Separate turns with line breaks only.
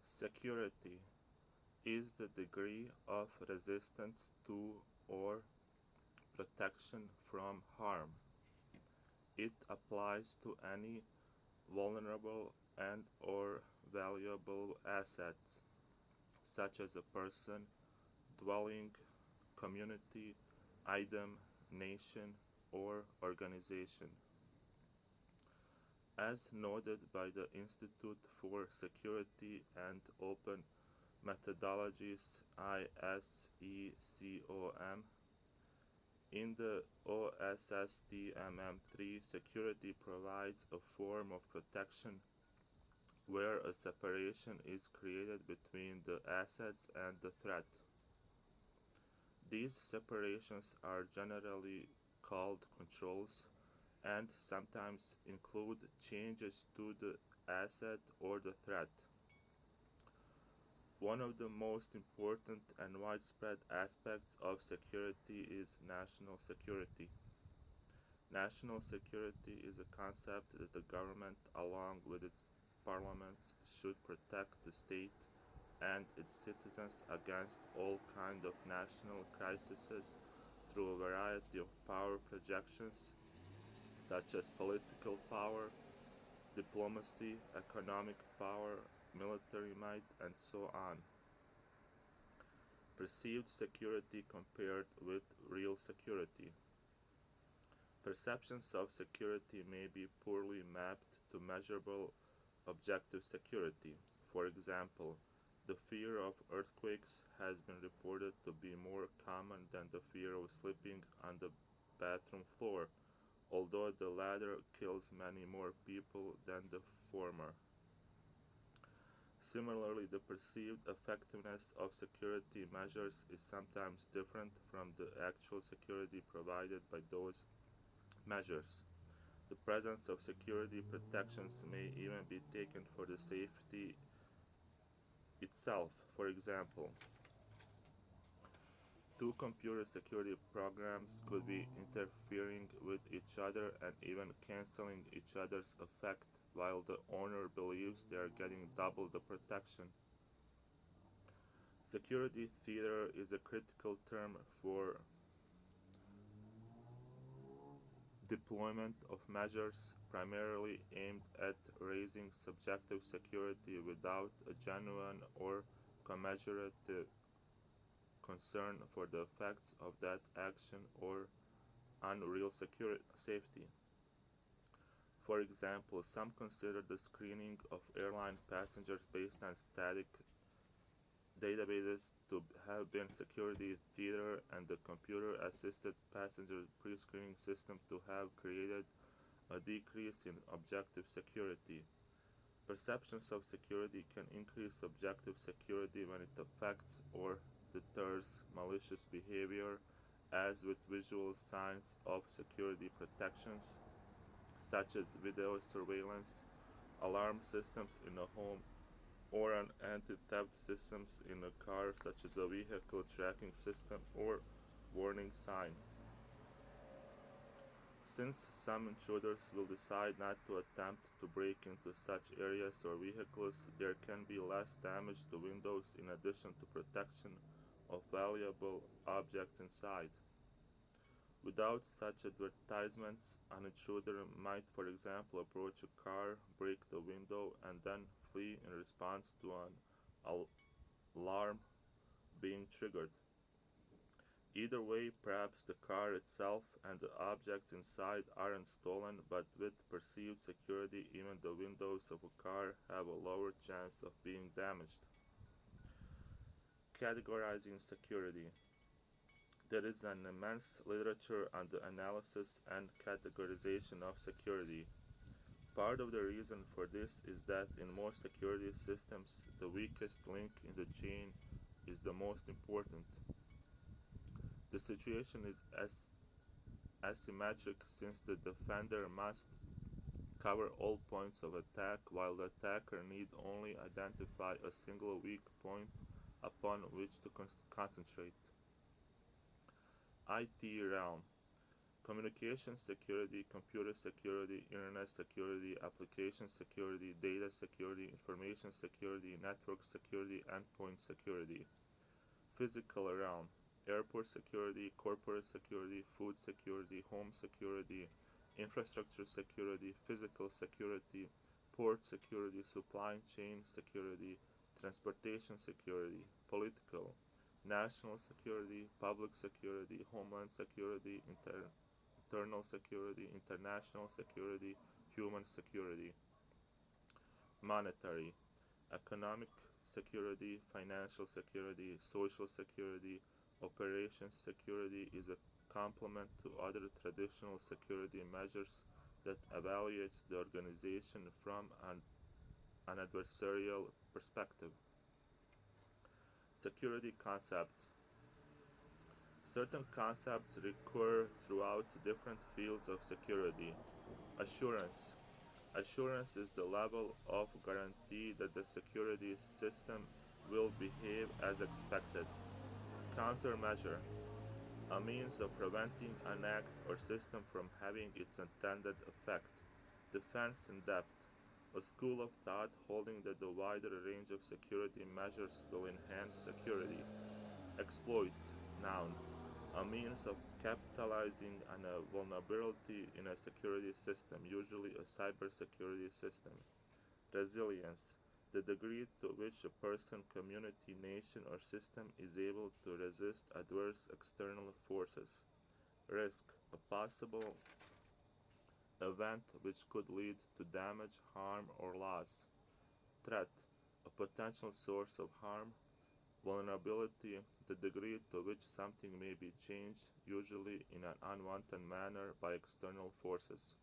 Security is the degree of resistance to or protection from harm. It applies to any vulnerable and or valuable asset, such as a person, dwelling, community, item, nation, or organization. As noted by the Institute for Security and Open Methodologies ISECOM, in the OSSTMM3, security provides a form of protection where a separation is created between the assets and the threat. These separations are generally called controls and sometimes include changes to the asset or the threat. One of the most important and widespread aspects of security is national security. National security is a concept that the government, along with its parliaments, should protect the state and its citizens against all kinds of national crises through a variety of power projections, such as political power, diplomacy, economic power, military might, and so on. Perceived security compared with real security. Perceptions of security may be poorly mapped to measurable objective security. For example, the fear of earthquakes has been reported to be more common than the fear of sleeping on the bathroom floor, although the latter kills many more people than the former. Similarly, the perceived effectiveness of security measures is sometimes different from the actual security provided by those measures. The presence of security protections may even be taken for the safety itself. For example, two computer security programs could be interfering with each other and even canceling each other's effect while the owner believes they are getting double the protection. Security theater is a critical term for deployment of measures primarily aimed at raising subjective security without a genuine or commensurate concern for the effects of that action or on real safety. For example, some consider the screening of airline passengers based on static databases to have been security theater and the computer-assisted passenger pre-screening system to have created a decrease in objective security. Perceptions of security can increase objective security when it affects or deters malicious behavior, as with visual signs of security protections, such as video surveillance, alarm systems in a home, or an anti-theft systems in a car, such as a vehicle tracking system or warning sign. Since some intruders will decide not to attempt to break into such areas or vehicles, there can be less damage to windows in addition to protection of valuable objects inside. Without such advertisements, an intruder might, for example, approach a car, break the window, and then flee in response to an alarm being triggered. Either way, perhaps the car itself and the objects inside aren't stolen, but with perceived security, even the windows of a car have a lower chance of being damaged. Categorizing security. There is an immense literature on the analysis and categorization of security. Part of the reason for this is that in most security systems, the weakest link in the chain is the most important. The situation is asymmetric since the defender must cover all points of attack while the attacker need only identify a single weak point upon which to concentrate. IT realm. Communication security, computer security, internet security, application security, data security, information security, network security, endpoint security. Physical realm, airport security, corporate security, food security, home security, infrastructure security, physical security, port security, supply chain security, transportation security, political, national security, public security, homeland security, internal security, international security, human security. Monetary, economic security, financial security, social security, operations security is a complement to other traditional security measures that evaluates the organization from an adversarial perspective. Security concepts. Certain concepts recur throughout different fields of security. Assurance. Assurance is the level of guarantee that the security system will behave as expected. Countermeasure, a means of preventing an act or system from having its intended effect. Defense in depth, a school of thought holding that the wider range of security measures will enhance security. Exploit, noun, a means of capitalizing on a vulnerability in a security system, usually a cybersecurity system. Resilience, the degree to which a person, community, nation, or system is able to resist adverse external forces. Risk, a possible event which could lead to damage, harm, or loss. Threat, a potential source of harm. Vulnerability, the degree to which something may be changed, usually in an unwanted manner by external forces.